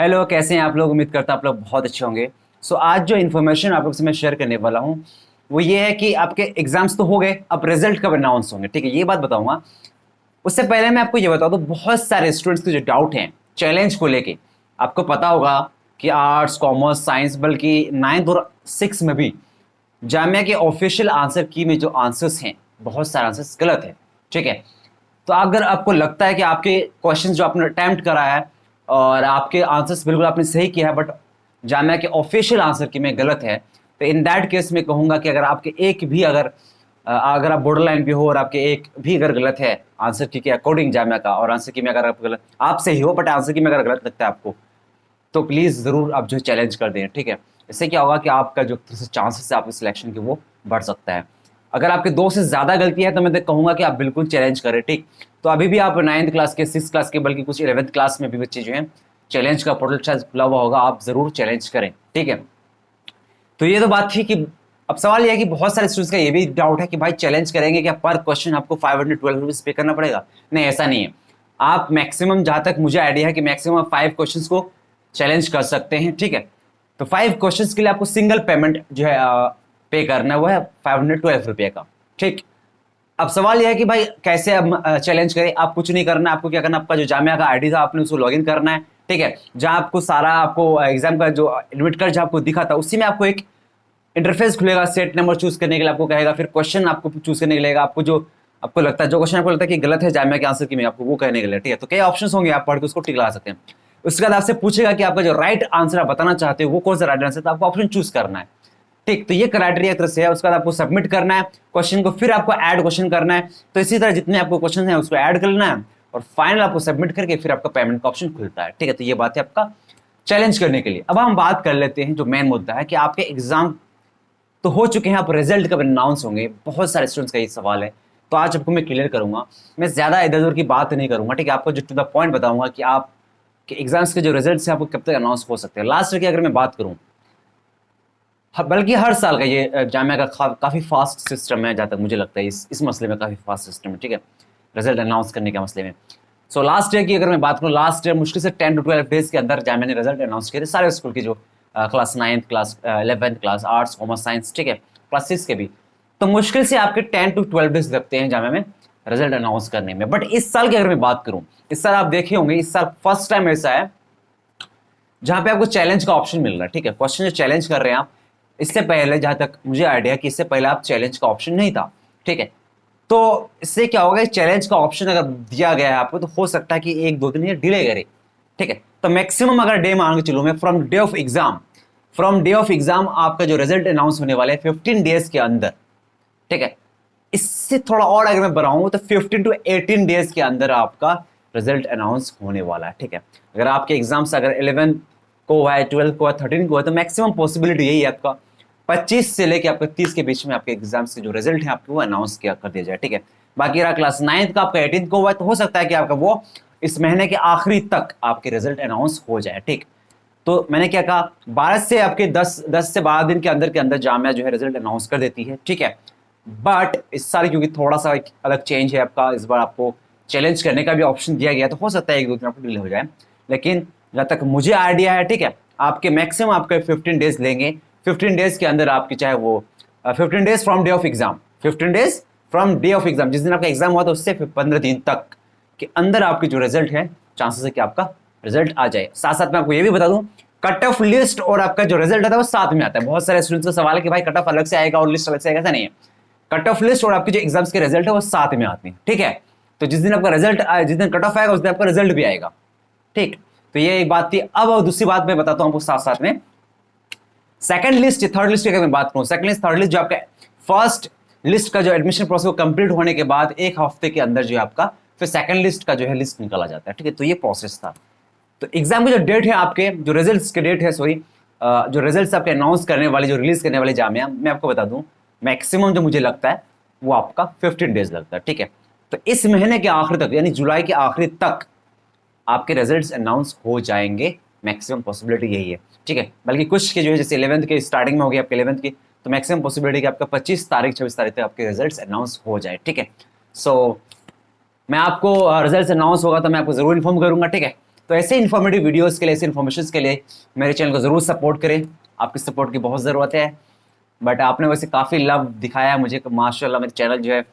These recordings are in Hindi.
हेलो, कैसे हैं आप लोग। उम्मीद करता आप लोग बहुत अच्छे होंगे। आज जो इन्फॉर्मेशन आप लोग से मैं शेयर करने वाला हूँ वो ये है कि आपके एग्जाम्स तो हो गए, अब रिजल्ट कब अनाउंस होंगे। ठीक है, ये बात बताऊंगा। उससे पहले मैं आपको ये बता दूं, बहुत सारे स्टूडेंट्स के जो डाउट हैं चैलेंज को लेके। आपको पता होगा कि आर्ट्स, कॉमर्स, साइंस, बल्कि 9th और 6 में भी जामिया के ऑफिशियल आंसर की में जो आंसर्स हैं, बहुत सारे आंसर्स गलत हैं। ठीक है, तो अगर आपको लगता है कि आपके क्वेश्चंस जो आपने अटेम्प्ट करा है और आपके आंसर्स बिल्कुल आपने सही किया है, बट जामिया के ऑफिशियल आंसर की में गलत है, तो इन दैट केस में कहूंगा कि अगर आपके एक भी अगर आप बॉर्डर लाइन पे हो और आपके एक भी अगर गलत है आंसर की के अकॉर्डिंग जामिया का, और आंसर की में अगर आप गलत आप सही हो बट आंसर की में अगर गलत लगता है आपको, तो प्लीज़ ज़रूर आप जो चैलेंज कर दें। ठीक है, इससे क्या होगा कि आपका जो चांसेस है आपके सिलेक्शन के वो बढ़ सकता है। अगर आपके 2 से ज़्यादा गलती है तो मैं तो कहूँगा कि आप बिल्कुल चैलेंज करें। ठीक, तो अभी भी आप 9th क्लास के, 6th क्लास के, बल्कि कुछ 11th क्लास में भी बच्चे जो हैं चैलेंज का पोर्टल शायद खुला हुआ होगा, आप ज़रूर चैलेंज करें। ठीक है, तो ये तो बात थी कि अब सवाल ये है कि बहुत सारे स्टूडेंट्स का ये भी डाउट है कि भाई चैलेंज करेंगे क्या पर क्वेश्चन आपको 512 रुपीज़ पे करना पड़ेगा। नहीं, ऐसा नहीं है। आप मैक्सिमम, जहाँ तक मुझे आइडिया है कि मैक्सिमम 5 क्वेश्चंस को चैलेंज कर सकते हैं। ठीक है, तो 5 क्वेश्चंस के लिए आपको सिंगल पेमेंट जो है पे करना है, वो है 512 रुपये का। ठीक, अब सवाल यह है कि भाई कैसे अब चैलेंज करें। आप कुछ नहीं करना है, आपको क्या करना है, आपका जो जामिया का आईडी था आपने उसको लॉगिन करना है। ठीक है, जहां आपको सारा आपको एग्जाम का जो एडमिट कार्ड जहां आपको दिखा था उसी में आपको एक इंटरफेस खुलेगा। सेट नंबर चूज करने के लिए आपको कहेगा, फिर क्वेश्चन आपको चूज करने के लिए आपको जो आपको लगता है, जो क्वेश्चन आपको लगता है कि गलत है जामिया के आंसर की में, आपको वो कहने के लिए। ठीक है, तो कई ऑप्शंस होंगे, आप पढ़ के उसको टिक लगा सकते हैं। उसके बाद आपसे पूछेगा कि आपका जो राइट आंसर आप बताना चाहते हो वो कौन सा राइट आंसर, तो आपको ऑप्शन चूज करना है। ठीक, तो ये क्राइटेरिया एक तरह से है। उसके बाद आपको सबमिट करना है क्वेश्चन को, फिर आपको ऐड क्वेश्चन करना है। तो इसी तरह जितने आपको क्वेश्चन हैं उसको ऐड करना है और फाइनल आपको सबमिट करके फिर आपका पेमेंट का ऑप्शन खुलता है। ठीक है, तो ये बात है आपका चैलेंज करने के लिए। अब हम बात कर लेते हैं जो मेन मुद्दा है कि आपके एग्जाम तो हो चुके हैं, आप रिजल्ट कब अनाउंस होंगे, बहुत सारे स्टूडेंट्स का ये सवाल है। तो आज आपको मैं क्लियर करूंगा, मैं ज्यादा इधर उधर की बात नहीं करूंगा। ठीक है, आपको जो टू द पॉइंट बताऊंगा कि आपके एग्जाम्स के जो रिजल्ट्स हैं आपको कब तक अनाउंस हो सकते हैं। लास्ट ईयर की अगर मैं बात करूं, बल्कि हर साल का ये जामिया का काफ़ी फास्ट सिस्टम है, जहाँ तक मुझे लगता है इस मसले में काफ़ी फास्ट सिस्टम है। ठीक है, रिजल्ट अनाउंस करने के मसले में। लास्ट ईयर की अगर मैं बात करूँ, लास्ट ईयर मुश्किल से 10 to 12 डेज के अंदर जामिया ने रिजल्ट अनाउंस किए थे सारे स्कूल की, जो class 9th class, 11th class, arts, commerce, science. ठीक है, क्लास 6 के भी। तो मुश्किल से आपके 10 to 12 डेज लगते हैं जामिया में रिजल्ट अनाउंस करने में। बट इस साल की अगर मैं बात करूँ, इस साल आप देखे होंगे, इस साल फर्स्ट टाइम ऐसा है जहां पे आपको चैलेंज का ऑप्शन मिल रहा है। ठीक है, क्वेश्चन जो चैलेंज कर रहे हैं आप, इससे पहले जहां तक मुझे आइडिया कि इससे पहले आप चैलेंज का ऑप्शन नहीं था। ठीक है, तो इससे क्या होगा, चैलेंज का ऑप्शन अगर दिया गया है आपको तो हो सकता है कि 1-2 दिन ये डिले करे। ठीक है, तो मैक्सिमम अगर डे मान के चलूँ मैं, फ्रॉम डे ऑफ एग्जाम आपका जो रिजल्ट अनाउंस होने वाले हैं 15 डेज के अंदर। ठीक है, इससे थोड़ा और अगर मैं बढ़ाऊं तो 15 to 18 डेज के अंदर आपका रिजल्ट अनाउंस होने वाला है। ठीक है, अगर आपके एग्जाम्स अगर 11 को है, 12 को है, 13 को है, तो मैक्सिमम पॉसिबिलिटी यही है आपका 25 से लेके आपका 30 के बीच में आपके एग्जाम्स के जो रिजल्ट है आपको वो अनाउंस किया कर दिया जाए। ठीक है, बाकी रहा क्लास 9th का, आपका 18 को हुआ है, तो हो सकता है कि आपका वो इस महीने के आखिरी तक आपके रिजल्ट अनाउंस हो जाए। ठीक, तो मैंने क्या कहा, 12 से आपके 10 से 12 दिन के अंदर जामिया जो है रिजल्ट अनाउंस कर देती है। ठीक है, बट इस साल क्योंकि थोड़ा सा एक अलग चेंज है आपका, इस बार आपको चैलेंज करने का भी ऑप्शन दिया गया, तो हो सकता है 1-2 दिन आपको डिले हो जाए। लेकिन जहाँ तक मुझे आइडिया है, ठीक है, आपके मैक्सिमम आपके 15 डेज लेंगे। 15 डेज के अंदर आपकी, चाहे वो 15 days from day of exam, 15 days from day of exam, जिस दिन आपका एग्जाम हुआ था उससे 15 दिन तक के अंदर आपकी जो रिजल्ट है, चांसेस है कि आपका रिजल्ट आ जाए। साथ साथ मैं आपको ये भी बता दूं, कट ऑफ लिस्ट और आपका जो रिजल्ट आता है वो साथ में आता है। बहुत सारे स्टूडेंट्स का सवाल है कि भाई कट ऑफ अलग से आएगा और लिस्ट अलग से आएगा, ऐसा नहीं है। कट ऑफ लिस्ट और आपके जो एग्जाम्स के रिजल्ट है वो साथ में आते हैं। ठीक है, तो जिस दिन आपका रिजल्ट आए, जिस दिन कट ऑफ आएगा उस दिन आपका रिजल्ट भी आएगा। ठीक, तो ये एक बात थी। अब दूसरी बात मैं बताता हूं आपको साथ साथ में, सेकंड लिस्ट, थर्ड लिस्ट की अगर मैं बात करूं, सेकंड लिस्ट, थर्ड लिस्ट, जो आपका फर्स्ट लिस्ट का जो एडमिशन प्रोसेस कंप्लीट होने के बाद 1 हफ्ते के अंदर जो है आपका फिर सेकंड लिस्ट का जो है लिस्ट निकाला जाता है। ठीक है, तो ये प्रोसेस था। तो एग्जाम की जो डेट है, आपके जो रिजल्ट्स के डेट है, सॉरी, जो रिजल्ट्स आपके अनाउंस करने वाले, जो रिलीज करने वाले जामिया, मैं आपको बता दूं मैक्सिमम जो मुझे लगता है वो आपका 15 डेज लगता है। ठीक है, तो इस महीने के आखिर तक, यानी जुलाई के आखिरी तक आपके रिजल्ट्स अनाउंस हो जाएंगे। मैक्सिमम पॉसिबिलिटी यही है। ठीक है, बल्कि कुछ के जो है, जैसे 11th के स्टार्टिंग में हो गई आपके 11th की, तो मैक्सिमम पॉसिबिलिटी कि आपका 25 तारीख 26 तारीख तक आपके रिजल्ट्स अनाउंस हो जाए। ठीक है, सो मैं आपको रिजल्ट्स अनाउंस होगा तो मैं आपको जरूर इन्फॉर्म करूंगा। ठीक है, तो ऐसे इन्फॉर्मेटिव वीडियोस के लिए, ऐसे इन्फॉर्मेशन के लिए मेरे चैनल को ज़रूर सपोर्ट करें। आपकी सपोर्ट की बहुत ज़रूरत है। बट आपने वैसे काफ़ी लव दिखाया है मुझे, माशाल्लाह मेरे चैनल जो है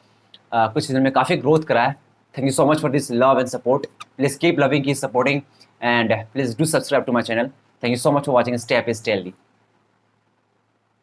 कुछ दिन में काफ़ी ग्रोथ करा है। Thank you so much for this love and support. Please keep loving, keep supporting, and please do subscribe to my channel. Thank you so much for watching. Stay happy, stay healthy.